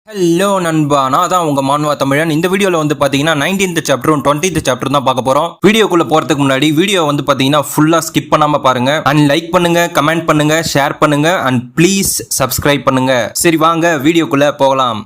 Hello நண்பா, நான் தான் உங்க மான்வா தமிழன். இந்த வீடியோல வந்து பாத்தீங்கன்னா 19th சாப்டரும் 20th சாப்டரும் தான் பார்க்க போறோம். வீடியோக்குள்ள போறதுக்கு முன்னாடி வீடியோ வந்து பாத்தீங்கன்னா ஃபுல்லா ஸ்கிப் பண்ணாம பாருங்க. அண்ட் லைக் பண்ணுங்க, கமெண்ட் பண்ணுங்க, ஷேர் பண்ணுங்க அண்ட் ப்ளீஸ் சப்ஸ்கிரைப் பண்ணுங்க. சரி வாங்க வீடியோக்குள்ள போகலாம்.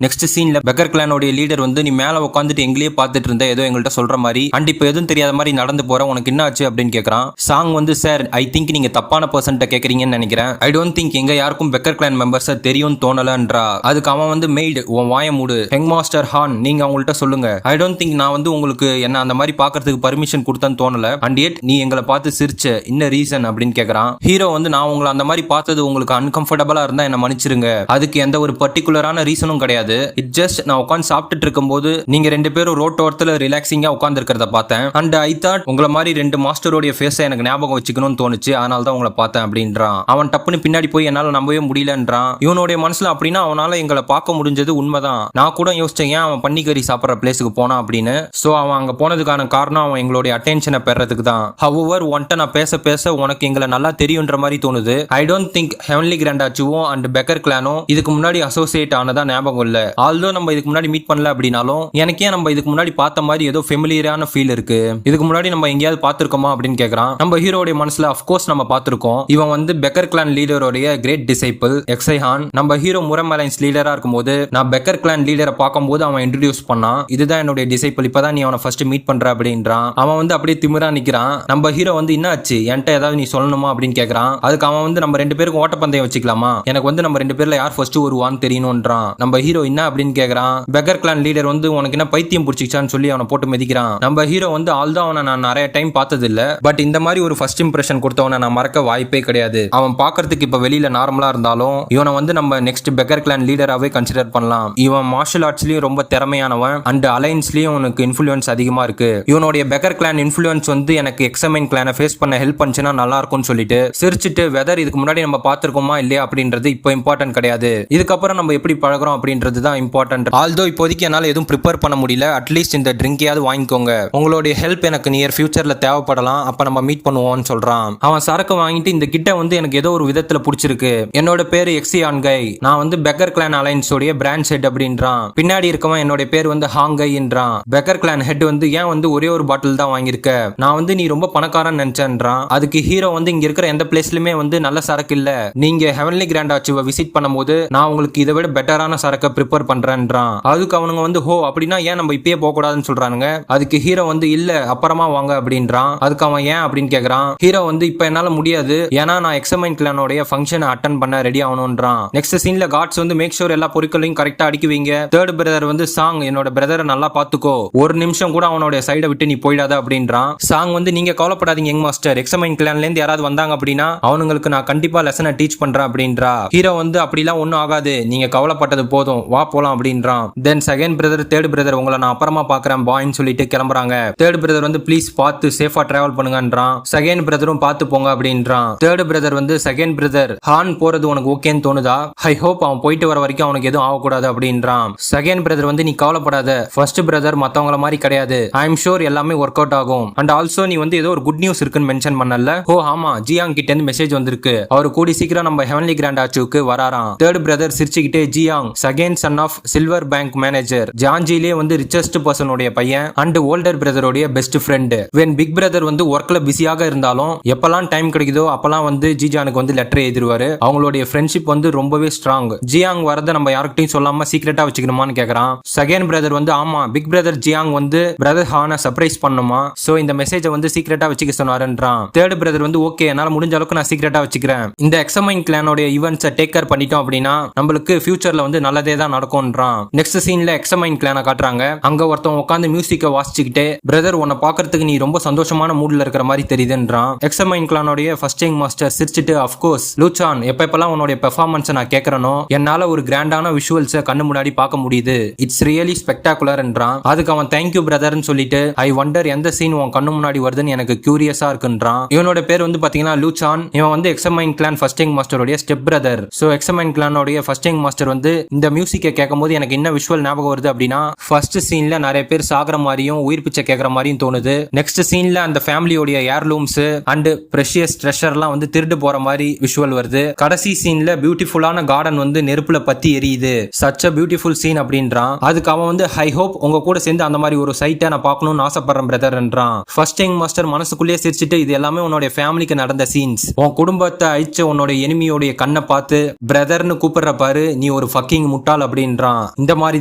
நெக்ஸ்ட் சீன்ல பெக்கர் கிளானோட லீடர் வந்து நீ மேல உட்காந்துட்டு எங்களையே பார்த்துட்டு இருந்த ஏதோ எங்கள்கிட்ட சொல்ற மாதிரி அண்ட் இப்போ எதுவும் தெரியாத மாதிரி நடந்து போற உனக்கு என்ன ஆச்சு அப்படின்னு கேட்கறான். சாங் வந்து சார் ஐ திங்க் நீங்க தப்பான பர்சன்ட்ட கேட்கறீங்கன்னு நினைக்கிறேன். ஐ டோன்ட் திங்க் எங்க யாருக்கும் பெக்கர் கிளான் மெம்பர்ஸ் தெரியும் தோணலன்றா. அதுக்கு அவன் வந்து மெய்டு உன் வாய மூடு ஹெங் மாஸ்டர் ஹான் நீங்க அவங்கள்ட்ட சொல்லுங்க. ஐ டோன்ட் திங்க் நான் வந்து உங்களுக்கு என்ன அந்த மாதிரி பாக்குறதுக்கு பர்மிஷன் கொடுத்தேன்னு தோணல. அண்ட் எட் நீ எங்களை பார்த்து சிரிச்ச இன்ன ரீசன் அப்படின்னு கேட்கறான். ஹீரோ வந்து நான் உங்களை அந்த மாதிரி பார்த்தது உங்களுக்கு அன்கம்ஃபர்டபுளா இருந்தா என்ன மன்னிச்சிருங்க. அதுக்கு எந்த ஒரு பர்டிகுலரான ரீசனும் கிடையாது. இட் ஜஸ்ட் நான் உட்காந்து சாப்பிட்டுட்டு இருக்கும்போது நீங்க ரெண்டு பேரும் ரோட் ஓரத்துல ரிலாக்ஸிங்கா உட்கார்ந்து இருக்கிறத பார்த்தேன். அண்ட் ஐ தாட் உங்களை மாதிரி ரெண்டு மாஸ்டரோட ஃபேஸை எனக்கு ஞாபகம் வச்சுக்கணும்னு தோணுச்சு. அதனால தான் உங்களை பார்த்தேன் அப்படின்றான். அவன் டப்புன்னு பின்னாடி போய் என்னால நம்பவே முடியலன்றான். இவனுடைய மனசுல அப்படின்னா அவனால எங்களை பார்க்க முடிஞ்சது உண்மைதான். நான் கூட யோசிச்சேன் ஏன் அவன் பன்னிக்கறி சாப்பிட்ற பிளேஸுக்கு போனான் அப்படின்னு. சோ அவன் அங்க போனதுக்கான காரணம் அவன் எங்களுடைய அட்டென்ஷனை பெறதுக்கு தான். ஹவவர் ஒன்ட்ட நான் பேச பேச உனக்கு எங்களை நல்லா தெரியுன்ற மாதிரி தோணுது. ஐ டோன்ட் திங்க் ஹெவன்லி கிராண்டாச்சுவும் அண்ட் பெக்கர் கிளானும் இதுக்கு முன்னாடி அசோசியேட் ஆனதா ஞாபகம் இல்ல. ஆல்தோ நம்ம இதுக்கு முன்னாடி மீட் பண்ணல அப்படின்னாலும் எனக்கே நம்ம இதுக்கு முன்னாடி பார்த்த மாதிரி ஏதோ ஃபெமிலியரான ஃபீல் இருக்கு. இதுக்கு முன்னாடி நம்ம எங்கேயாவது பார்த்திருக்கோமா அப்படின்னு கேட்கறான். நம்ம ஹீரோடைய மனசுல அஃப்கோர்ஸ் நம்ம பார்த்திருக்கோம். இவன் வந்து பெக்கர் கிளான் லீடரோடைய கிரேட் டிசைபிள் எக்ஸை ஹான். நம்ம ஹீரோ முரம் அலைன்ஸ் லீடரா இருக்கும்போது நான் பெக்கர் கிளான் லீடரை பார்க்கும்போது அவன் இன்ட்ரோடியூஸ் பண்ணான். இதுதான் என்னுடைய டிசைபிள், இப்பதான் நீ அவனை ஃபர்ஸ்ட் மீட் பண்ற அப்படின்றான். அவன் வந்து அப்படியே திமிரா நிக்கிறான். நம்ம ஹீரோ வந்து என்னாச்சு என்கிட்ட ஏதாவது நீ சொல்லணுமா அப்படின்னு கேட்கறான். அதுக்கு அவன் வந்து நம்ம ரெண்டு பேருக்கும் ஓட்டப்பந்தயம் வச்சுக்கலாமா, எனக்கு வந்து நம்ம ரெண்டு பேர்ல யார் ஃபர்ஸ்ட் வருவான்னு தெரியணும்ன்றான். நம்ம ஹீரோ என்ன அப்படின்னு கேட்கறான். பெக்கர் கிளான் லீடர் வந்து உனக்கு என்ன பைத்தியம் பிடிச்சிச்சான்னு சொல்லி அவனை போட்டு மிதிக்கிறான். நம்ம ஹீரோ வந்து ஆல்தான் அவனை நான் நிறைய டைம் பார்த்தது இல்ல, பட் இந்த மாதிரி ஒரு ஃபர்ஸ்ட் இம்ப்ரெஷன் கொடுத்தவனை நான் மறக்க வாய்ப்பே கிடையாது. அவன் பார்க்கறதுக்கு இப்ப வெளியில நார்மலா இருந்தாலும் இவனை வந்து நம்ம நெக்ஸ்ட் பெக்கர் கிளான் லீடராகவே கன்சிடர் பண்ணலாம். இவன் மார்ஷல் ஆர்ட்ஸ்லயும் ரொம்ப திறமையானவன் அண்ட் அலைன்ஸ்லயும் உனக்கு இன்ஃபுளுன்ஸ் அதிகமா இருக்கு. இவனுடைய பெக்கர் கிளான் இன்ஃபுளுன்ஸ் வந்து எனக்கு எக்ஸமைன் கிளானை ஃபேஸ் பண்ண ஹெல்ப் பண்ணுச்சுன்னா நல்லா இருக்கும்னு சொல்லிட்டு சிரிச்சிட்டு வெதர் இதுக்கு முன்னாடி நம்ம பார்த்திருக்கோமா இல்லையா அப்படின்றது இப்போ இம்பார்ட்டன்ட் கிடையாது. இதுக்கப்புறம் நம்ம எப்படி பழகிறோம் அப்படின்றது தான் இம்பார்ட்டன்ட். ஆல்தோ இப்போதைக்கு என்னால் எதுவும் ப்ரிப்பேர் பண்ண முடியல, அட்லீஸ்ட் இந்த ட்ரிங்கையாவது வாங்கிக்கோங்க. உங்களுடைய ஹெல்ப் எனக்கு நியர் ஃபியூச்சர்ல தேவைப்படலாம், அப்ப நம்ம மீட் பண்ணுவோம்னு சொல்றான். அவன் சரக்கு வாங்கிட்டு இந்த கிட்ட வந்து எனக்கு ஏதோ ஒரு விதத்துல பிடிச்சிருக்கு. என்னோட பேரு எக்ஸி ஆன்கை, நான் வந்து பெக்கர் கிளான் அலைன்ஸோடைய பிரான்ச் ஹெட் அப்படின்றான். பின்னாடி இருக்கவன் என்னோட பேர் வந்து ஹாங்கைன்றான். பெக்கர் கிளான் ஹெட் வந்து ஏன் வந்து ஒரே ஒரு பாட்டில் தான் வாங்கியிருக்க, நான் வந்து நீ ரொம்ப பணக்காரன் நினைச்சேன்றான். அதுக்கு ஹீரோ வந்து இங்க இருக்கிற எந்த பிளேஸ்லயுமே வந்து நல்ல சரக்கு இல்ல, நீங்க ஹெவன்லி கிராண்ட் ஆச்சுவை விசிட் பண்ணும்போது நான் உங்களுக்கு இதை விட பெட்டரான சரக்கை ப்ரிப்பேர் பண்றேன்றான். அதுக்கு அவனுங்க வந்து ஹோ அப்படின்னா ஏன் நம்ம இப்பயே போக கூடாதுன்னு சொல்றானுங்க. அதுக்கு ஹீரோ வந்து இல்ல அப்புறமா வாங்க அப்படின்றான். அதுக்கு அவன் ஏன் அப்படின்னு கேக்குறான். ஹீரோ வந்து இப்ப என்னால முடியாது, ஏன்னா நான் எக்ஸமைன் கிளானோட ஃபங்க்ஷனை அட்டெண்ட் பண்ண ரெடி ஆகணும்ன்றான். நெக்ஸ்ட் சீன்ல காட்ஸ் வந்து மேக் ஷூர் எல்லா பொருட்களையும் கரெக்டா அடுக்கி வைங்க. தேர்ட் பிரதர் வந்து சாங் என்னோட பிரதரை நல்லா பாத்துக்கோ, ஒரு நிமிஷம் கூட அவனோட சைடை விட்டு நீ போயிடாத அப்படின்றான். சாங் வந்து நீங்க கவலைப்படாதீங்க யங் மாஸ்டர், எக்ஸமைன் கிளான்ல இருந்து யாராவது வந்தாங்க அப்படின்னா அவனுங்களுக்கு நான் கண்டிப்பா லெசனை டீச் பண்றேன் அப்படின்றா. ஹீரோ வந்து அப்படிலாம் ஒன்னும் ஆகாது, நீங்க கவலைப்பட்டது போதும், வா போலாம் அப்படின்றான். Then second brother third brother உங்களை நான் அப்புறமா பாக்குறேன் பாய்ன்னு சொல்லிட்டு கிளம்புறாங்க. தேர்ட் பிரதர் வந்து ப்ளீஸ் பார்த்து சேஃபா டிராவல் பண்ணுங்கன்றான். செகண்ட் பிரதரும் பார்த்து போங்க அப்படின்றான். தேர்ட் பிரதர் வந்து செகண்ட் பிரதர் ஹான் போறது உனக்கு ஓகேன்னு தோணுதா, ஐ ஹோப் அவன் போயிட்டு வர வரைக்கும் அவனுக்கு எதுவும் ஆகக்கூடாது அப்படின்றான். செகண்ட் பிரதர் வந்து நீ கவலைப்படாத, ஃபர்ஸ்ட் பிரதர் மத்தவங்கள மாதிரி கிடையாது, ஐ எம் ஷூர் எல்லாமே ஒர்க் அவுட் ஆகும். அண்ட் ஆல்சோ நீ வந்து ஏதோ ஒரு குட் நியூஸ் இருக்குன்னு மென்ஷன் பண்ணல. ஓ ஆமா, ஜியாங் கிட்ட இருந்து மெசேஜ் வந்திருக்கு, அவர் கூடி சீக்கிரம் நம்ம ஹெவன்லி கிராண்ட் ஆச்சுக்கு வராராம். தேர்ட் பிரதர் சிரிச்சுக்கிட்டே Jiang second son of silver bank manager ஜான்ஜிலே வந்து ரிச்சஸ்ட் பர்சனுடைய பையன் அண்ட் ஓல்டர் பிரதருடைய best friend. When big brother வந்து ஒர்க்ல பிஸியாக இருந்தாலும் எப்பெல்லாம் டைம் கிடைக்குதோ அப்பெல்லாம் வந்து ஜிஜானுக்கு வந்து லெட்டர் எழுதிருவாரு. அவங்களுடைய ஃப்ரெண்ட்ஷிப் வந்து ரொம்பவே ஸ்ட்ராங். ஜியாங் வரத நம்ம யாருக்கிட்டையும் சொல்லாம சீக்கிரட்டா வச்சுக்கணுமான்னு கேக்குறான். செகண்ட் பிரதர் வந்து ஆமா, பிக் பிரதர் ஜியாங் வந்து பிரதர் ஹானை சர்ப்ரைஸ் பண்ணுமா, சோ இந்த மெசேஜை வந்து சீக்கிரட்டா வச்சுக்க சொன்னாருன்றான். தேர்ட் பிரதர் வந்து ஓகே, என்னால முடிஞ்ச அளவுக்கு நான் சீக்கிரட்டா வச்சுக்கிறேன். இந்த எக்ஸமைன் கிளானோட ஈவென்ட்ஸை டேக் கேர் பண்ணிட்டோம் அப்படின்னா நம்மளுக்கு ஃபியூச்சர்ல வந்து நல்லதே தான் நடக்கும்ன்றான். நெக்ஸ்ட் சீன்ல எக்ஸமைன் கிளானை காட்டுறாங்க. அங்க ஒருத்தன் உட்காந்து மியூசிக்கை வாசிச்சுக்கிட்டே பிரதர் உன்னை பாக்குறதுக்கு நீ ரொம்ப சந்தோஷமான மூட்ல இருக்கிற மாதிரி தெரியுதுன்றான். எக்ஸமைன் கிளானோட ஃபர்ஸ்ட் டைம் மாஸ்டர் சிரிச்சிட்டு அஃப்கோர்ஸ் லூச்சான், எப்பெல்லாம் உன்னுடைய பெர்ஃபார்மன்ஸ் நான் கேட்கறனோ என்னால ஒரு கிராண்டான விஷுவல்ஸை கண்ணு முன்னாடி பார்க்க முடியுது, இட்ஸ் ரியலி ஸ்பெக்டாகுலர்ன்றான். அதுக்கு அவன் தேங்க்யூ பிரதர்னு சொல்லிட்டு ஐ வண்டர் எந்த சீன் உன் கண்ணு முன்னாடி வருதுன்னு எனக்கு கியூரியஸா இருக்குன்றான். இவனோட பேர் வந்து பாத்தீங்கன்னா லூச்சான். இவன் வந்து எக்ஸமைன் கிளான் ஃபர்ஸ்ட் டைம் மாஸ்டரோட ஸ்டெப் பிரதர். சோ எக்ஸமைன் கிளானோட ஃபர்ஸ்ட் டைம் மாஸ்டர் வந்து இந்த மியூசிக் மியூசிக்கை கேட்கும் போது எனக்கு என்ன விஷுவல் ஞாபகம் வருது அப்படின்னா, ஃபர்ஸ்ட் சீன்ல நிறைய பேர் சாகுற மாதிரியும் உயிர் பிச்சை கேட்கற மாதிரியும் தோணுது. நெக்ஸ்ட் சீன்ல அந்த ஃபேமிலியோட ஏர்லூம்ஸ் அண்ட் பிரஷியஸ் ட்ரெஷர்லாம் வந்து திருடு போற மாதிரி விஷுவல் வருது. கடைசி சீன்ல பியூட்டிஃபுல்லான கார்டன் வந்து நெருப்புல பத்தி எரியுது. சச் அ பியூட்டிஃபுல் சீன் அப்படின்றான். அதுக்கு அவன் வந்து ஐ ஹோப் உங்க கூட சேர்ந்து அந்த மாதிரி ஒரு சைட்டை நான் பார்க்கணும்னு ஆசைப்படுறேன் பிரதர்ன்றான். ஃபர்ஸ்ட் யங் மாஸ்டர் மனசுக்குள்ளேயே சிரிச்சிட்டு, இது எல்லாமே உன்னோட ஃபேமிலிக்கு நடந்த சீன்ஸ். உன் குடும்பத்தை அழிச்ச உன்னோட எனிமியோட கண்ணை பார்த்து பிரதர்னு கூப்பிடுற பாரு, நீ ஒரு ஃபக்கிங் முட்டாள் அப்படின்றான். இந்த மாதிரி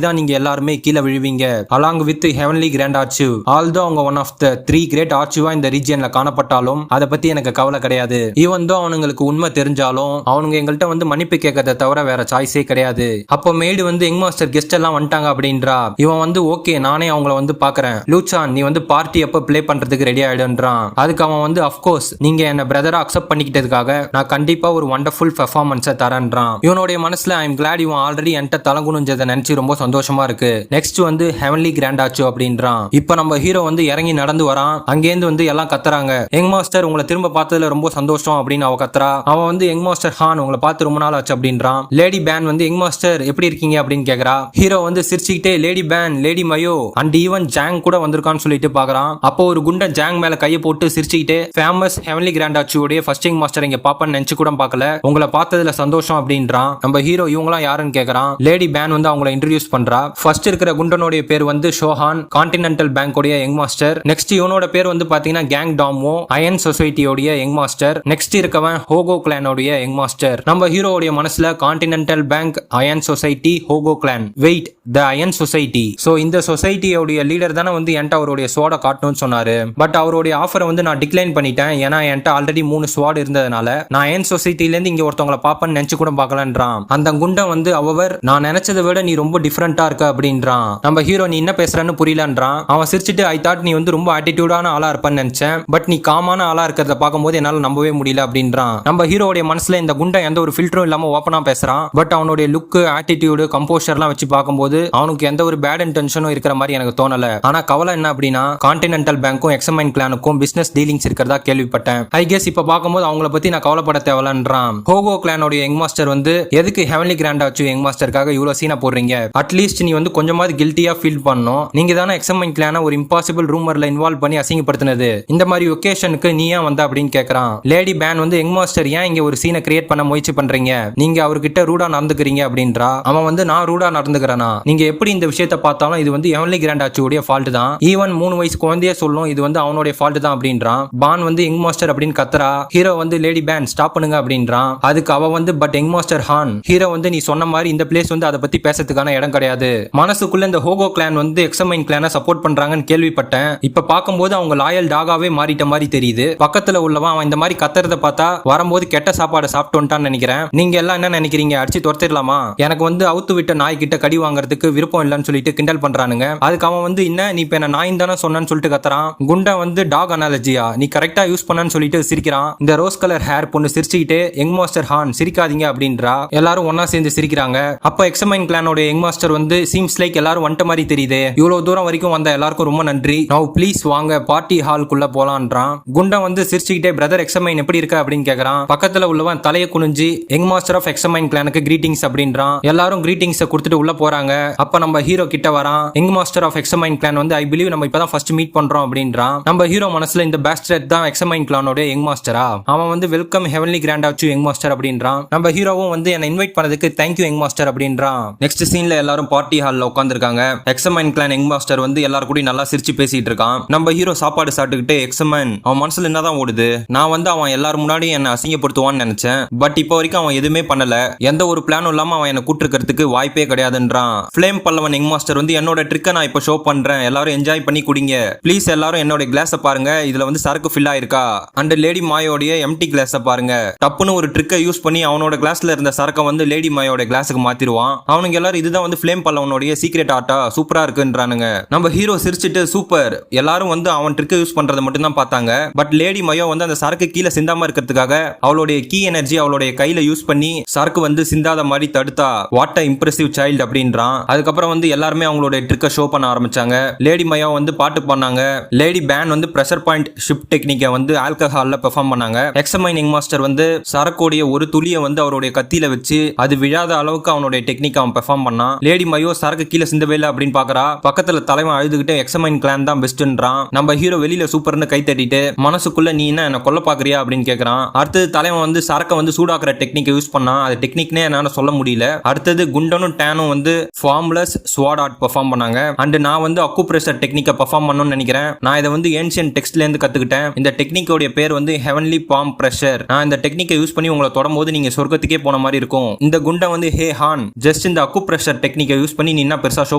தான் நீங்க எல்லாருமே கீழே விழுவீங்க along with heavenly grand archive. Although அவங்க ஒன் ஆஃப் த 3 கிரேட் ஆர்ச்சிவா இந்த ரீஜியன்ல காணப்பட்டாலும் அதை பத்தி எனக்கு கவலை கிடையாது. ஈவன் தோ அவனுங்களுக்கு உண்மை தெரிஞ்சாலும் அவனுங்க எங்கள்கிட்ட வந்து மன்னிப்பு கேட்கறத தவிர வேற சாய்ஸே கிடையாது. அப்போ மேடு வந்து யங் மாஸ்டர் கெஸ்ட் எல்லாம் வந்துட்டாங்க அப்படின்றா. இவன் வந்து ஓகே நானே அவங்கள வந்து பாக்குறேன், லூச்சான் நீ வந்து பார்ட்டி எப்ப பிளே பண்றதுக்கு ரெடி ஆயிடுன்றான். அதுக்கு அவன் வந்து அஃப்கோர்ஸ் நீங்க என்ன பிரதரா அக்செப்ட் பண்ணிக்கிட்டதுக்காக நான் கண்டிப்பா ஒரு வண்டர்ஃபுல் பெர்ஃபார்மன்ஸை தரேன்றான். இவனுடைய மனசுல ஐ எம் கிளாட் இவன் ஆல்ரெடி என்கிட்ட தலங்குனுஞ்சதை நினைச்சு ரொம்ப சந்தோஷமா இருக்கு. நெக்ஸ்ட் வந்து ஹெவன்லி கிராண்ட் ஆச்சு அப்படின்றான். இப்ப நம்ம ஹீரோ வந்து இறங்கி நடந்து வரான். அங்கேருந்து வந்து எல்லாம் கத்துறாங்க, யங் மாஸ்டர் உங்களை திரும்ப பார்த்ததுல ரொம்ப சந்தோஷம் அப்படின்னு அவ கத்துறா. அவன் வந்து யங் மாஸ்டர் ஹான் உங்களை பார்த்து ரொம்ப நாள் ஆச்சு அப்படின்றான். லேடி பேன் வந்து யங் மாஸ்டர் எப்படி இருக்கீங்க அப்படின்னு கேக்குறா. ஹீரோ வந்து சிரிச்சுக்கிட்டே lady Fan, lady Mayo and even Zhang கூட வந்திருக்கான்னு சொல்லிட்டு பாக்குறான். அப்போ ஒரு குண்ட ஜாங் மேல கையை போட்டு சிரிச்சுக்கிட்டே, ஃபேமஸ் ஹெவன்லி கிராண்ட் ஆச்சுடைய ஃபர்ஸ்ட் யங் மாஸ்டர் இங்க பாப்பன்னு நினைச்சு கூட பார்க்கல, உங்களை பார்த்ததுல சந்தோஷம் அப்படின்றான். நம்ம ஹீரோ இவங்கலாம் யாருன்னு கேக்குறான். லேடி பேன் வந்து அவங்களை இன்ட்ரோடியூஸ் பண்றா. ஃபர்ஸ்ட் இருக்கிற குண்டனுடைய பேர் வந்து ஷோஹான், கான்டினென்டல் பேங்க் உடைய யங் மாஸ்டர். நெக்ஸ்ட் இவனோட பேர் வந்து பாத்தீங்கன்னா கேங் டாமோ, அயன் சொசைட்டியோட யங் மாஸ்டர். நெக்ஸ்ட் இருக்கவன் ஹோகோ கிளானோட யங் மாஸ்டர். நம்ம ஹீரோவுடைய மனசுல continental bank, iron society, Hoko clan, wait the iron society. So இந்த சொசைட்டியோட லீடர் தானே வந்து என்கிட்ட அவருடைய ஸ்வாட காட்டணும்னு சொன்னாரு. பட் அவருடைய ஆஃபரை வந்து நான் டிக்ளைன் பண்ணிட்டேன். ஏன்னா என்கிட்ட ஆல்ரெடி 3 ஸ்வாட் இருந்ததுனால நான் அயன் சொசைட்டில இருந்து இங்க ஒருத்தவங்களை பாப்பன்னு நினைச்சு கூட பார்க்கலன்றான். அந்த குண்டன் வந்து அவர் நான் நினைச்சதை விட நீ ரொம்ப டிஃபரெண்டா இருக்க அப்படின்றான். நம்ம ஹீரோ நீ என்ன பேசுறன்னு புரியலன்றான். அவன் சிரிச்சிட்டு ஐ தாட் நீ வந்து ரொம்ப ஆட்டிடியூடான ஆளா இருப்பன்னு நினைச்சேன், பட் நீ காமான ஆளா இருக்கிறத பார்க்கும்போது என்னால நம்பவே முடியல அப்படின்றான். நம்ம ஹீரோடைய மனசுல இந்த குண்டன் எந்த ஒரு ஃபில்டரும் இல்லாம ஓப்பனா பேசுறான். பட் அவனுடைய லுக், ஆட்டிடியூடு, கம்போஷர்லாம் வச்சு பார்க்கும்போது அவனுக்கு எந்த ஒரு பேட் இன்டென்ஷனும் இருக்கிற மாதிரி எனக்கு தோணல. ஆனா கவலை என்ன அப்படின்னா கான்டினென்டல் பேங்க்கும் எக்ஸமைன் கிளானுக்கும் பிசினஸ் டீலிங்ஸ் இருக்கிறதா கேள்விப்பட்டேன். ஐ கெஸ் இப்ப பார்க்கும்போது அவங்கள பத்தி நான் கவலைப்பட தேவலன்றான். ஹோகோ கிளானோட யங் மாஸ்டர் வந்து எதுக்கு ஹெவன்லி கிராண்ட் ஆச்சு யங் மாஸ்டருக்காக இவ்வளவு சீனா போடுறீங்க, அட்லீஸ்ட் நீ வந்து கொஞ்சமாவது கில்ட்டியா ஃபீல் பண்ணணும். நீங்க தானே எக்ஸமைன் கிளான ஒரு இம்பாசிபிள் ரூமர்ல இன்வால்வ் பண்ணி அசிங்கப்படுத்தினது, இந்த மாதிரி ஒகேஷனுக்கு நீ ஏன் வந்த அப்படின்னு கேக்குறான். லேடி பேன் வந்து யங் மாஸ்டர் ஏன் இங்க ஒரு சீனை கிரியேட் பண்ண முயற்சி பண்றீங்க, நீங்க அவர்கிட்ட ரூடா நடந்துக்கிறீங்க அப்படின்றா. அவன் வந்து நான் ரூடா நடந்துக்கிறேனா, நீங்க எப்படி இந்த விஷயத்தை பார்த்தாலும் இது வந்து ஹெவன்லி கிராண்ட் ஆச்சுடைய ஃபால்ட் தான். ஈவன் 3 வயசு குழந்தையே சொல்லும் இது வந்து அவனுடைய ஃபால்ட் தான் அப்படின்றான். பான் வந்து யங் மாஸ்டர் அப்படின்னு கத்துறா. ஹீரோ வந்து லேடி பேன் ஸ்டாப் பண்ணுங்க அப்படின்றான். அதுக்கு அவ வந்து but young master Han, hero வந்து நீ சொன்ன மாதிரி இந்த பிளேஸ் வந்து அதை பத்தி பேசறதுக்கான இடம் கிடையாது. மனசுக்குள்ள இந்த ஹோகோ கிளான் வந்து எக்ஸமைன் கிளானை சப்போர்ட் பண்றாங்கன்னு கேள்விப்பட்டேன். இப்ப பார்க்கும்போது அவங்க லாயல் டாகாவே மாறிட்ட மாதிரி தெரியுது. பக்கத்துல உள்ளவன் அவன் இந்த மாதிரி கத்துறத பார்த்தா வரும்போது கெட்ட சாப்பாடு சாப்பிட்டு வந்துட்டான்னு நினைக்கிறேன். நீங்க எல்லாம் என்ன நினைக்கிறீங்க, அடிச்சு துரத்திடலாமா, எனக்கு வந்து அவுத்து விட்ட நாய் கிட்ட கடி வாங்குறதுக்கு விருப்பம் இல்லைன்னு சொல்லிட்டு கிண்டல் பண்றானுங்க. அதுக்கு அவன் வந்து என்ன நீ இப்ப என்ன நாயின் தானே சொன்னு சொல்லிட்டு கத்துறான். குண்டா வந்து டாக் அனாலஜியா நீ கரெக்டா யூஸ் பண்ணு சொல்லிட்டு சிரிக்கிறான். இந்த ரோஸ் கலர் ஹேர் பொண்ணு சிரிச்சுக்கிட்டே யங் மாஸ்டர் ஹான் சிரிக்காதீங்க அப்படின்றா. எல்லாரும் ஒன்னா சேர்ந்து சிரிக்கிறாங்க. அப்ப எக்ஸமைன் கிளானோட யங் மாஸ்டர் வந்து சீம்ஸ் லைக் எல்லாரும் வந்துட்ட மாதிரி தெரியுது, இவ்வளவு தூரம் வரைக்கும் வந்த எல்லாருக்கும் ரொம்ப நன்றி, நவ் ப்ளீஸ் வாங்க பார்ட்டி ஹால்குள்ள போலான்றான். குண்டன் வந்து சிரிச்சுக்கிட்டே பிரதர் எக்ஸமைன் எப்படி இருக்க அப்படின்னு கேக்குறான். பக்கத்துல உள்ளவன் தலையை குனிஞ்சு யங் மாஸ்டர் ஆஃப் எக்ஸமைன் கிளானுக்கு கிரீட்டிங்ஸ் அப்படின்றான். எல்லாரும் கிரீட்டிங்ஸ் கொடுத்துட்டு உள்ள போறாங்க. அப்ப நம்ம ஹீரோ கிட்ட வரான். Young master of examine clan வந்து ஐ பிலீவ் நம்ம இப்பதான் ஃபர்ஸ்ட் மீட் பண்றோம் அப்படின்றான். நம்ம ஹீரோ மனசுல இந்த பேஸ்டர்ட் தான் எக்ஸமைன் கிளானோட யங் மாஸ்டரா, அவன் வந்து வெல்கம் ஹெவன்லி கிராண்ட் ஆச்சு யங் மாஸ்டர் அப்படின்றான். நம்ம ஹீரோவும் வந்து என்ன இன்வைட் பண்ணதுக்கு தேங்க்யூ யங் மாஸ்டர் அப்படின்றான். நெக்ஸ்ட் சீன்ல எல்லாரும் பார்ட்டி ஹால்ல உட்கார்ந்திருக்காங்க. எக்ஸமைன் கிளான் யங் மாஸ்டர் வந்து எல்லாரும் கூட நல்லா சிரிச்சு பேசிட்டு இருக்கான். நம்ம ஹீரோ சாப்பாடு சாப்பிட்டுக்கிட்டு எக்ஸமைன் அவன் மனசுல என்னதான் ஓடுது, நான் வந்து அவன் எல்லாரும் முன்னாடி என்ன அசிங்கப்படுத்துவான்னு நினைச்சேன், பட் இப்போ வரைக்கும் அவன் எதுவுமே பண்ணல, எந்த ஒரு பிளானும் இல்லாம அவன் என்ன கூட்டிருக்கிறதுக்கு வாய்ப்பே கிடையாதுன்றான். ஃப்ளேம் பல்லவன் யங் மாஸ்டர் வந்து என்னோட ட்ரிக்கை நான் இப்போ ஷோ பண்றேன், எல்லாரும் என்ஜாய் பண்ணி குடிங்க ப்ளீஸ், எல்லாரும் என்னோட கிளாஸை பாருங்க, இதுல வந்து சரக்கு ஃபில் ஆயிருக்கா, அண்ட் லேடி மாயோடைய எம்டி கிளாஸை பாருங்க. டப்புன்னு ஒரு ட்ரிக்கை யூஸ் பண்ணி அவனோட கிளாஸ்ல இருந்த சரக்கை வந்து லேடி மாயோட கிளாஸுக்கு மாத்திடுவான். அவனுங்க எல்லாரும் இதுதான் வந்து ஃப்ளேம் பல்லவனுடைய சீக்ரெட் ஆர்ட்டா, சூப்பரா இருக்குன்றானுங்க. நம்ம ஹீரோ சிரிச்சிட்டு சூப்பர், எல்லாரும் வந்து அவன் ட்ரிக்கை யூஸ் பண்றதை மட்டும் தான் பார்த்தாங்க, பட் லேடி மயோ வந்து அந்த சரக்கு கீழே சிந்தாம இருக்கிறதுக்காக அவளுடைய கீ எனர்ஜி அவளுடைய கையில யூஸ் பண்ணி சரக்கு வந்து சிந்தாத மாதிரி தடுத்தா. வாட் அ இம்ப்ரெசிவ் சைல்டு அப்படின்றான். அதுக்கப்புறம் வந்து எல்லாருமே அவங்களோட ட்ரிக்கை ஷோ பண்ண ஆரம்பிச்சாங்க. லேடி மயோ வந்து பாட்டு பண்ணாங்க. லேடி பேன் வந்து பிரஷர் பாயிண்ட் ஷிஃப்ட் டெக்னிக்கை வந்து ஆல்கஹால்ல பெர்ஃபார்ம் பண்ணாங்க. எக்ஸமைன் யங் மாஸ்டர் வந்து சரக்கோடைய ஒரு துளியை வந்து அவருடைய கத்தியில வச்சு அது விழாத அளவுக்கு அவனுடைய டெக்னிக் டெக்னிக் அவன் பெர்ஃபார்ம் பண்ணான். லேடி மையோ சரக்கு கீழே சிந்தவே இல்லை அப்படின்னு பாக்குறா. பக்கத்துல தலைவன் அழுதுகிட்டு எக்ஸமைன் கிளான் தான் பெஸ்ட்ன்றான். நம்ம ஹீரோ வெளியில சூப்பர்னு கை தட்டிட்டு மனசுக்குள்ள நீ என்ன கொல்ல பாக்குறியா அப்படின்னு கேக்குறான். அடுத்தது தலைவன் வந்து சரக்கை வந்து சூடாக்குற டெக்னிக் யூஸ் பண்ணா. அது டெக்னிக்னே என்னால சொல்ல முடியல. அடுத்தது குண்டனும் டேனும் வந்து ஃபார்ம்லெஸ் ஸ்வாட் ஆர்ட் பெர்ஃபார்ம் பண்ணாங்க. அண்ட் நான் வந்து அக்குப்ரெஷர் டெக்னிக்கை பெர்ஃபார்ம் பண்ணணும்னு நினைக்கிறேன். நான் இதை வந்து ஏன்ஷியன் டெக்ஸ்ட்ல இருந்து கத்துக்கிட்டேன். இந்த டெக்னிக்கோட பேர் வந்து ஹெவன்லி பாம் பிரஷர். நான் இந்த டெக்னிக்கை யூஸ் பண்ணி உங்களை தொடரும்போது நீங்க சொர்க்கத்துக்கே போன மாதிரி இருக்கும். இந்த குண்டன் வந்து ஹே ஹான் ஜஸ்ட் இந்த அக்குப்ரெஷர் டெக்னிக்கை யூஸ் பண்ணி நீ என்ன பெருசா ஷோ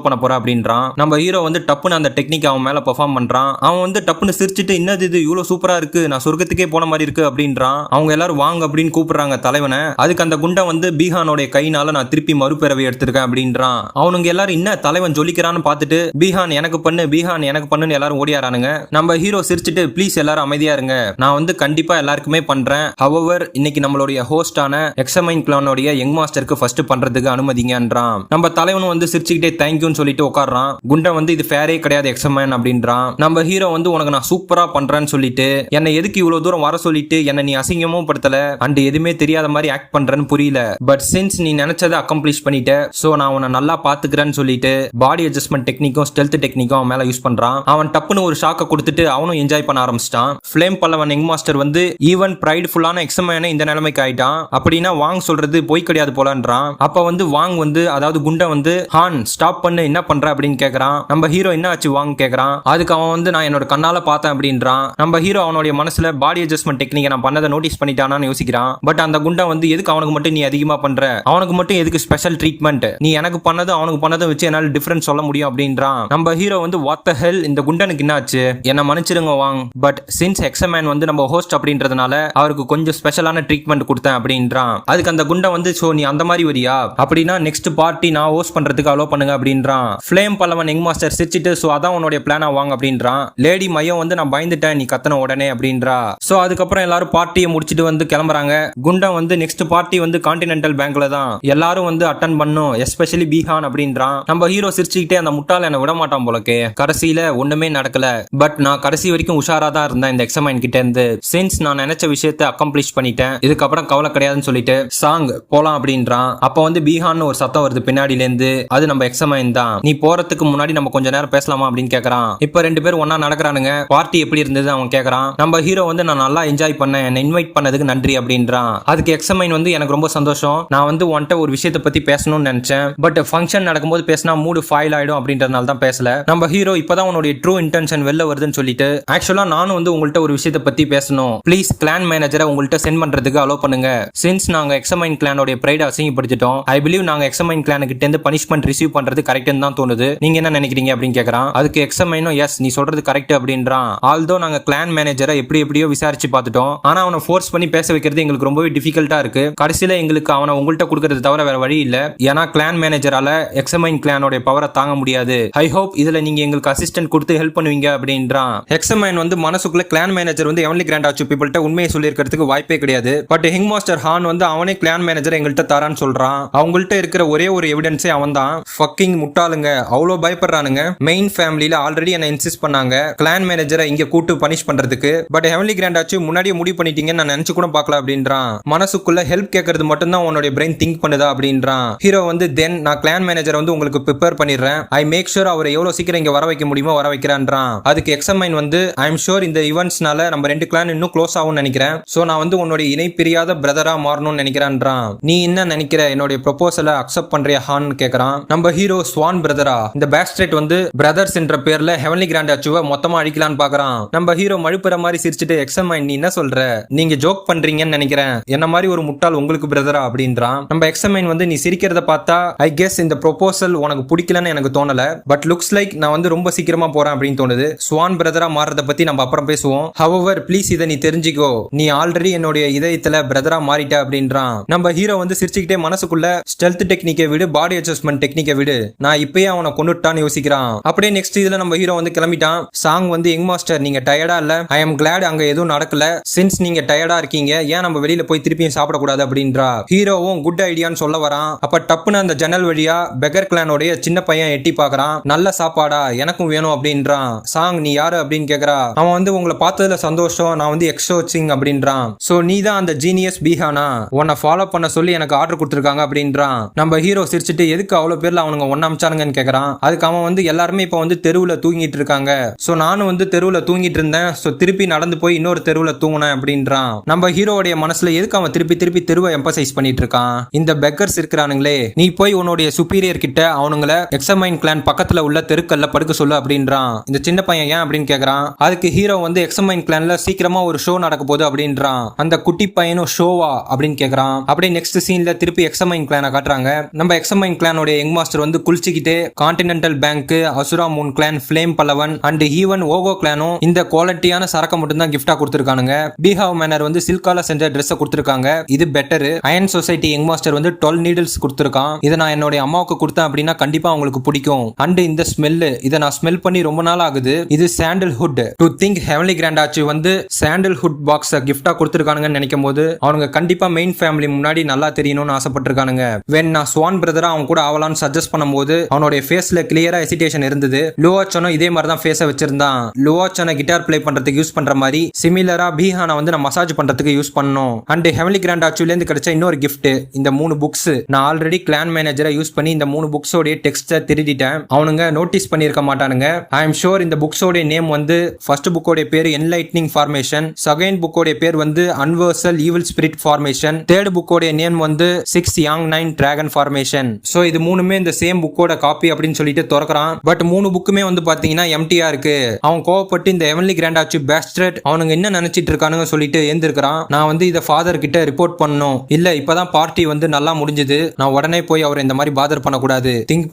பண்ண போற அப்படின்றான். நம்ம ஹீரோ வந்து டப்புன்னு அந்த டெக்னிக் அவன் மேல பெர்ஃபார்ம் பண்றான். அவன் வந்து டப்புன்னு சிரிச்சிட்டு என்னது இது இவ்வளவு சூப்பரா இருக்கு, நான் சொர்க்கத்துக்கே போன மாதிரி இருக்கு அப்படின்றான். அவங்க எல்லாரும் வாங்க அப்படின்னு கூப்பிடுறாங்க தலைவனை. அதுக்கு அந்த குண்டன் வந்து பீஹானோட கைனால நான் திருப்பி மறுபிறவை எடுத்திருக்கேன் அப்படின்றான். அவனுங்க எல்லாரும் என்ன தலைவன் ஜொலிக்கிறான்னு பார்த்துட்டு பீஹான் எனக்கு பண்ணு பீஹான் எனக்கு பண்ணுன்னு எல்லாரும் ஓடியாரானுங்க. நம்ம ஹீரோ சிரிச்சிட்டு ப்ளீஸ் எல்லாரும் அமைதியா இருங்க, நான் வந்து கண்டிப்பா எல்லாருக்குமே பண்றேன். ஹவவர் இன்னைக்கு நம்மளுடைய ஹோஸ்டான எக்ஸமைன் கிளானோட யங் மாஸ்டருக்கு ஃபர்ஸ்ட் பண்றதுக்கு அனுமதிங்கன்றான். நம்ம தலைவனும் வந்து சிரிச்சுக்கிட்டே தேங்க்யூன்னு சொல்லிட்டு உட்கார்றான். குண்டன் வந்து இது ஃபேரே கிடையாது எக்ஸமைன் அப்படின்றான். நம்ம ஹீரோ வந்து உனக்கு நான் சூப்பரா பண்றேன்னு சொல்லிட்டு என்னை எதுக்கு இவ்வளவு தூரம் வர சொல்லிட்டு என்ன நீ அசிங்கமும் படுத்தல அண்ட் எதுவுமே தெரியாத மாதிரி ஆக்ட் பண்றேன்னு புரியல. பட் சின்ஸ் நீ நினைச்சதை அக்கம்ப்ளிஷ் பண்ணிட்ட, சோ நான் உன்னை நல்லா பாத்துக்கிறேன்னு சொல்லிட்டு பாடி அட்ஜஸ்ட்மெண்ட் டெக்னிக்கும் ஸ்டெல்த் டெக்னிக்கும் அவன் மேல யூஸ் பண்றான். அவன் டப்புன்னு ஒரு ஷாக்கை கொடுத்துட்டு அவனும் என்ஜாய் பண்ண ஆரம்பிச்சிட்டான். ஃப்ளேம் பல்லவன் யங் மாஸ்டர் வந்து ஈவன் பிரைட்ஃபுல்லான எக்ஸமைனை இந்த நிலைமைக்கு ஆயிட்டான். அப்படின்னா வாங் சொல்றது பொய் கிடையாது போலன்றான். அப்ப வந்து வாங் வந்து அதாவது குண்டன் வந்து ஹான் ஸ்டாப் பண்ணு என்ன பண்ற அப்படின்னு கேக்குறான். நம்ம ஹீரோ என்ன ஆச்சு வாங் கேக்குறான். அதுக்கு அவன் வந்து நான் என்னோட கண்ணால பார்த்தேன் அப்படின்றான். நம்ம ஹீரோ அவனுடைய மனசுல பாடி அட்ஜஸ்ட்மெண்ட் டெக்னிக்கை நான் பண்ணதை நோட்டீஸ் பண்ணிட்டானான்னு யோசிக்கிறான். பட் அந்த குண்டன் வந்து எதுக்கு அவனுக்கு மட்டும் நீ அதிகமா பண்ற, அவனுக்கு மட்டும் எதுக்கு ஸ்பெஷல் ட்ரீட்மெண்ட், நீ எனக்கு பண்ணது அவனுக்கு பண்ணதை வச்சு என்னால டிஃபரன்ஸ் சொல்ல முடியும் அப்படின்றான். நம்ம ஹீரோ வந்து வாட் தி ஹெல் இந்த குண்டனுக்கு என்ன ஆச்சு, என்ன மன்னிச்சிடுங்க வாங், பட் சின்ஸ் எக்ஸமேன் வந்து நம்ம ஹோஸ்ட் அப்படின்றதுனால அவருக்கு கொஞ்சம் ஸ்பெஷலான ட்ரீட்மெண்ட் கொடுத்தேன் அப்படின்றான். அதுக்கு அந்த குண்டன் வந்து சோ நீ அந்த மாதிரி வரியா, அப்படின்னா நெக்ஸ்ட் பார்ட்டி நான் ஹோஸ்ட் பண்றதுக்கு அலோ பண்ணுங்க அப்படின்றான். ஃப்ளேம் பல்லவன் யங் மாஸ்டர் சிரிச்சிட்டு சோ அதான் உன்னுடைய பிளானா வாங்க அப்படின்றான். லேடி மையம் வந்து நான் பயந்துட்டேன் நீ கத்தன உடனே அப்படின்றா. சோ அதுக்கப்புறம் எல்லாரும் பார்ட்டியை முடிச்சிட்டு வந்து கிளம்புறாங்க. குண்டன் வந்து நெக்ஸ்ட் பார்ட்டி வந்து கான்டினென்டல் பேங்க்ல தான் எல்லாரும் வந்து அட்டன் பண்ணும், எஸ்பெஷலி பீஹான் அப்படின்றான். நம்ம ஹீரோ சிரிச்சுக்கிட்டே அந்த முட்டாள் என்ன விட மாட்டான் போலக்கே. கடைசியில ஒண்ணுமே நடக்கல. பட் நான் கடைசி வரைக்கும் உஷாரா தான் இருந்தேன் இந்த எக்ஸமைன் கிட்ட இருந்து. சின்ஸ் நான் நினைச்ச விஷயத்தை அக்கம்ப்ளிஷ் பண்ணிட்டேன், இதுக்கப்புறம் கவலை கிடையாதுன்னு சொல்லிட்டு சாங் போலாம் அப்படின்றான். அப்ப வந்து பீஹான் ஒரு சத்தம் வருது பின்னாடில இருந்து. அது நம்ம எக்ஸமைன் தான். நீ போறதுக்கு முன்னாடி நம்ம கொஞ்ச நேரம் பேசலாமா அப்படின்னு கேக்குறான். இப்ப ரெண்டு பேரும் ஒன்னா நடக்கிறானுங்க. பார்ட்டி எப்படி இருந்தது அவன் கேக்குறான். நம்ம ஹீரோ வந்து நான் நல்லா என்ஜாய் பண்ணேன், என்ன இன்வைட் பண்ணதுக்கு நன்றி அப்படின்றான். அதுக்கு எக்ஸமைன் வந்து எனக்கு ரொம்ப சந்தோஷம், நான் வந்து உன்கிட்ட ஒரு விஷயத்தை பத்தி பேசணும்னு நினைச்சேன், பட் ஃபங்க்ஷன் நடக்கும்போது பேசினா மூடு ஃபைல் ஆயிடும் அப்படின்றதுனால தான் பேசல. நம்ம ஹீரோ இப்பதான் உன்னுடைய ட்ரூ இன்டென்ஷன் வெளில வருதுன்னு சொல்லிட்டு ஆக்சுவலா நானும் வந்து உங்கள்ட்ட ஒரு விஷயத்தை பத்தி பேசணும், ப்ளீஸ் கிளான் மேனேஜரை உங்கள்ட்ட சென்ட் பண்றதுக்கு அலோ பண்ணுங்க. சின்ஸ் நாங்க எக்ஸமைன் கிளானோட பிரைட் அசிங்கப்படுத்திட்டோம், ஐ பிலீவ் நாங்க எக்ஸமைன் கிளான் கிட்ட இருந்து பனிஷ்மெண்ட் ரிசீவ் பண்றது கரெக்ட்னு தான் தோணுது, நீங்க என்ன நினைக்கிறீங்க அப்படின்னு கேக்குறான். அதுக்கு எக்ஸமைனும் எஸ் நீ சொல்றது கரெக்ட் அப்படின்றான். ஆல்தோ நாங்க கிளான் மேனேஜரை எப்படியோ விசாரிச்சு பார்த்துட்டோம், ஆனா அவனை ஃபோர்ஸ் பண்ணி பேச வைக்கிறது எங்களுக்கு ரொம்பவே டிஃபிகல்ட்டா இருக்கு. கடைசியில எங்களுக்கு அவனை உங்கள்ட்ட கொடுக்கறது தவிர வேற வழி இல்ல, ஏன்னா கிளான் மேனேஜரால எக்ஸமைன் கிளானோட பவரை தாங்க முடியாது. ஐ ஹோப் இதுல நீங்க எங்களுக்கு அசிஸ்டன்ட் கொடுத்து ஹெல்ப் பண்ணுவீங்க அப்படின்றான். எக்ஸமைன் வந்து மனசுக்குள்ள கிளான் மேனேஜர் வந்து எவன்லி கிராண்ட் ஆச்சு பீப்பிள்ட்ட உண்மையை சொல்லியிருக்கிறதுக்கு வாய்ப்பே கிடையாது. பட் ஹிங் மாஸ்டர் ஹான் வந்து அவனே கிளான் மேனேஜர் எங்கள்கிட்ட தரான்னு சொல்றான். அவங்கள்ட்ட இருக்கிற ஒரே ஒரு எவிடன்ஸே அவன் தான். ஃபக்கிங் முட்டாளுங்க, அவ்வளோ பயப்படுறானுங்க. மெயின் ஃபேமிலியில ஆல்ரெடி என்ன இன்சிஸ்ட் பண்ணாங்க கிளான் மேனேஜரை இங்க கூட்டு பனிஷ் பண்றதுக்கு, பட் ஹெவன்லி கிராண்ட் ஆச்சு முன்னாடியே முடிவு பண்ணிட்டீங்கன்னு நான் நினைச்சு கூட பார்க்கல அப்படின்றான். மனசுக்குள்ள ஹெல்ப் கேட்கறது மட்டும் தான் உன்னோட பிரெயின் திங்க் பண்ணுதா அப்படின்றான். ஹீரோ வந்து தென் நான் கிளான் மேனேஜர் வந்து உங்களுக்கு ப்ரிப்பேர் பண்ணிடுறேன், ஐ மேக் ஷூர் அவரை எவ்வளவு சீக்கிரம் இங்க வர வைக்க முடியுமோ வர வைக்கிறான்றான். அதுக்கு எக்ஸமைன் வந்து ஐ எம் ஷூர் இந்த ஈவென்ட்ஸ்னால நம்ம ரெண்டு கிளான் இன்னும் க்ளோஸ் ஆகும்னு நினைக்கிறேன், சோ நான் வந்து உன்னோட இணை பிரியாத பிரதரா மாறணும்னு நினைக்கிறான்றான். நீ என்ன நினைக்கிற, என்னோட ப்ரொபோசலை அக்செப்ட் பண்றியா ஹான் கேக்குறான். நம்ம ஹீரோ ஸ்வான் பிரதரா இந்த பேக்ஸ்ட்ரேட் வந்து பிரதர்ஸ் என்ற பேர்ல ஹெவன்லி கிராண்ட் ஆச்சுவை மொத்தமா அடிக்கலான்னு பாக்குறான். நம்ம ஹீரோ மழுப்புற மாதிரி சிரிச்சிட்டு எக்ஸமைன் நீ என்ன சொல்ற, நீங்க ஜோக் பண்றீங்கன்னு நினைக்கிறேன், என்ன மாதிரி ஒரு முட்டாள் உங்களுக்கு பிரதரா அப்படின்றான். நம்ம எக்ஸமைன் வந்து நீ சிரிக்கிறத பார்த்தா ஐ கெஸ் இந்த ப்ரொபோசல் உனக்கு பிடிக்கலன்னு எனக்கு தோணல, பட் லுக்ஸ் லைக் நான் வந்து ரொம்ப சீக்கிரமா போறேன் அப்படின்னு தோணுது. ஸ்வான் பிரதரா மாறத பத்தி நம்ம அப்புறம் பேசுவோம். ஹவவர் ப்ளீஸ் இதை நீ தெரிஞ்சுக்கோ, நீ ஆல்ரெடி என்னுடைய இதயத்துல பிரதரா மாறிட்ட அப்படின்றான். நம்ம ஹீரோ வந்து சிரிச்சுக்கிட்டே மனசுக்குள்ள ஸ்டெல்த் டெக்னிக்கை விடு பாடி அட்ஜஸ்ட்மெண்ட் டெக்னிக்கை விடு, நான் இப்பயே அவனை கொண்டுட்டான்னு யோசிக்கிறான். அப்படியே நெக்ஸ்ட் இதுல நம்ம ஹீரோ வந்து கிளம்பிட்டான். சாங் வந்து யங் மாஸ்டர் நீங்க டயர்டா இல்ல, ஐ எம் கிளாட் அங்க எதுவும் நடக்கல, சின்ஸ் நீங்க டயர்டா இருக்கீங்க ஏன் நம்ம வெளியில போய் திருப்பியும் சாப்பிடக்கூடாது அப்படின்றா. ஹீரோவும் குட் ஐடியான்னு சொல்ல வரான். அப்ப டப்புன்னு அந்த ஜன்னல் வழியா பெகர் கிளானோடைய சின்ன பையன் எட்டி பாக்குறான். நல்ல சாப்பாடா எனக்கும் வேணும் அப்படின்றான். சாங் நீ யாரு அப்படின்னு கேக்குறா. அவன் வந்து உங்களை பார்த்ததுல சந்தோஷம், நான் வந்து எக்ஸோ சிங் அப்படின்றான். சோ நீ தான் அந்த ஜீனியஸ் பீஹானா, உன்னை ஃபாலோ பண்ண சொல்லி எனக்கு ஆர்டர் கொடுத்துருக்காங்க அப்படின்றான். நம்ம ஹீரோ சிரிச்சுட்டு எதுக்கு அவ்வளவு பேர்ல அவனுங்க ஒண்ணா அமிச்சானுங்கன்னு கேக்குறான். அதுக்கு அவன் வந்து எல்லாருமே இப்ப வந்து தெருவுல தூங்கிட்டு இருக்காங்க, சோ நானும் வந்து தெருவுல தூங்கிட்டு இருந்தேன், சோ திருப்பி நடந்து போய் இன்னொரு தெருவுல தூங்கினேன் அப்படின்றான். நம்ம ஹீரோடைய மனசுல எதுக்கு அவன் திருப்பி திருப்பி தெருவை எம்பசைஸ் பண்ணிட்டு இருக்கான். இந்த பெக்கர்ஸ் இருக்கிறானுங்களே, நீ போய் உன்னுடைய சுப்பீரியர் கிட்ட அவனுங்கள எக்ஸமைன் கிளான் பக்கத்துல உள்ள தெருக்கல்ல படுக்க சொல்லு அப்படின்றான். இந்த சின்ன பையன் ஏன் அப்படின்னு கேக்குறான். அதுக்கு ஹீரோ வந்து எக்ஸமைன் கிளான்ல சீக்கிரமா ஒரு ஷோ நடக்க போகுது அப்படின்றான். அந்த குட்டி பையனும் ஷோவா அப்படின்னு கேக்குறான். அப்படியே நெக்ஸ்ட் சீன்ல திருப்பி எக்ஸமைன் கிளானை காட்டுறாங்க. நம்ம எக்ஸமைன் கிளானோட யங் மாஸ்டர் வந்து குளிச்சுக்கிட்டே continental bank, Asura moon clan, flame பல்லவன் அண்ட் ஈவன் ஓகோ கிளானும் இந்த குவாலிட்டியான சரக்கு மட்டும் தான் கிஃப்டா கொடுத்திருக்கானுங்க. பீஹாவ் மேனர் வந்து சில்கால செஞ்ச ட்ரெஸ் கொடுத்திருக்காங்க, இது better. Iron society young master வந்து 12 நீடில்ஸ் கொடுத்திருக்கான், இதை நான் என்னோட அம்மாவுக்கு கொடுத்தேன் அப்படின்னா கண்டிப்பா அவங்களுக்கு பிடிக்கும். அண்ட் இந்த ஸ்மெல், இதை நான் ஸ்மெல் பண்ணி ரொம்ப நாள் ஆகுது, இது சாண்டல்ஹுட். டு திங்க் ஹெவன்லி கிராண்ட் ஆச்சு வந்து சாண்டல்ஹுட் பாக்ஸ் கிஃப்டா கொடுத்திருக்கானுங்கன்னு நினைக்கும் போது அவனுங்க கண்டிப்பா மெயின் ஃபேமிலி முன்னாடி நல்லா தெரியணும்னு ஆசைப்பட்டிருக்கானுங்க. வென் நான் ஸ்வான் பிரதரா அவன் கூட ஆவலான்னு சஜஸ்ட் பண்ணும்போது அவனுடைய ஃபேஸ்ல கிளியரா ஹெசிடேஷன் இருந்தது. லுவாச்சனும் இதே மாதிரி தான் ஃபேஸை வச்சிருந்தான். லுவாச்சனை கிட்டார் பிளே பண்றதுக்கு யூஸ் பண்ற மாதிரி சிமிலரா பீஹானை வந்து நான் மசாஜ் பண்றதுக்கு யூஸ் பண்ணோம். அண்ட் ஹெவன்லி கிராண்ட் ஆச்சுல இருந்து கிடைச்ச இன்னொரு கிஃப்ட் இந்த 3 புக்ஸ். நான் ஆல்ரெடி கிளான் மேனேஜரை யூஸ் பண்ணி இந்த 3 புக்ஸோட டெக்ஸ்ட திருடிட்டேன். அவனுங்க நோட்டீஸ் பண்ணிருக்க மாட்டானுங்க. ஐ எம் ஷூர் இந்த புக்ஸோட நேம் வந்து ஃபர்ஸ்ட் புக்கோட பேர் என்லைட்னிங் ஃபார்மேஷன், செகண்ட் புக்கோட பேர் வந்து அன்வர்சல் ஈவில் ஸ்பிரிட் ஃபார்மேஷன், தேர்ட் புக்கோட நேம் வந்து 6 யாங் 9 டிராகன் ஃபார்மேஷன். சோ இது மூணுமே இந்த சேம் புக்கோட காப்பி அப்படின்னு சொல்லிட்டு திறக்கிறான். பட் 3 புக்குமே வந்து பாத்தீங்கன்னா எம்டியா இருக்கு. அவன் கோவப்பட்டு இந்த ஹெவன்லி கிராண்ட் ஆச்சு பேஸ்டர்ட் அவனுங்க என்ன நினைச்சிட்டு இருக்கானுங்க சொல்லிட்டு ஏந்திருக்கிறான். நான் வந்து இதை ஃபாதர் கிட்ட ரிப்போர்ட் பண்ணணும், இல்ல இப்பதான் பார்ட்டி வந்து நல்லா முடிஞ்சது, நான் உடனே போய் அவர் இந்த மாதிரி பாதர் பண்ணக்கூடாது, திங்க்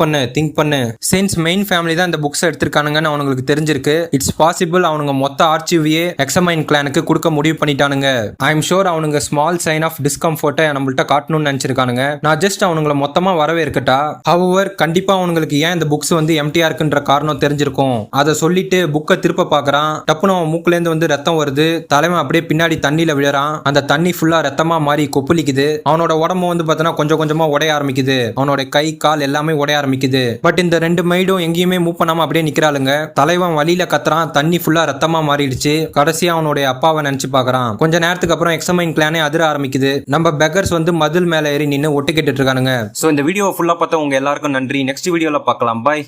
பண்ணு. சின்ஸ் மெயின் ஃபேமிலி தான் இந்த புக்ஸ் எடுத்திருக்கானுங்கன்னு அவங்களுக்கு தெரிஞ்சிருக்கு, இட்ஸ் பாசிபிள் அவனுங்க மொத்த ஆர்ச்சிவியே எக்ஸமைன் கிளானுக்கு கொடுக்க முடிவு பண்ணிட்டானுங்க. ஐ எம் ஷூர் அவனுங்க ஸ்மால் சைன் ஆஃப் டிஸ்கம்ஃபர்ட்டை நம்மள்ட்ட காட்டணும்னு நினைச்சிருக்கானுங்க. நான் ஜஸ்ட் அவனுங்களை மொத்தமா வரவேற்கட்டா. ஹவவர் கண்டிப்பா அவங்களுக்கு ஏன் இந்த புக்ஸ் வந்து எம்டியா இருக்குன்ற காரணம் தெரிஞ்சிருக்கும். அதை சொல்லிட்டு புக்கை திருப்ப பாக்குறான். டப்புனு அவன் மூக்குல இருந்து வந்து ரத்தம் வருது. தலைமை அப்படியே பின்னாடி தண்ணியில விழறான். அந்த தண்ணி ஃபுல்லா ரத்தமா மாறி கொப்பளிக்குது. அவனோட உடம்பு வந்து பார்த்தனா கொஞ்சம் கொஞ்சமா உடைய ஆரம்பிக்குது. அவனோட கை கால் எல்லாமே உடைய ஆரம்பிக்குது. பட் இந்த 2 மைடும் எங்கேயுமே மூவ் பண்ணாம அப்படியே நிக்கிறாளுங்க. தலைவன் வழியில கத்துறான். தண்ணி ஃபுல்லா ரத்தமா மாறிடுச்சு. கடைசியா அவனுடைய அப்பாவை நினைச்சு பாக்குறான். கொஞ்ச நேரத்துக்கு அப்புறம் எக்ஸமைன் கிளானே அதிர ஆரம்பிக்குது. நம்ம பெக்கர்ஸ் வந்து மதில் மேல ஏறி நின்று ஒட்டு கேட்டுட்டு இருக்கானுங்க. சோ இந்த வீடியோ ஃபுல்லா பார்த்தா உங்க எல்லாருக்கும் நன்றி. நெக்ஸ்ட் வீடியோல பார்க்கலாம். பாய்.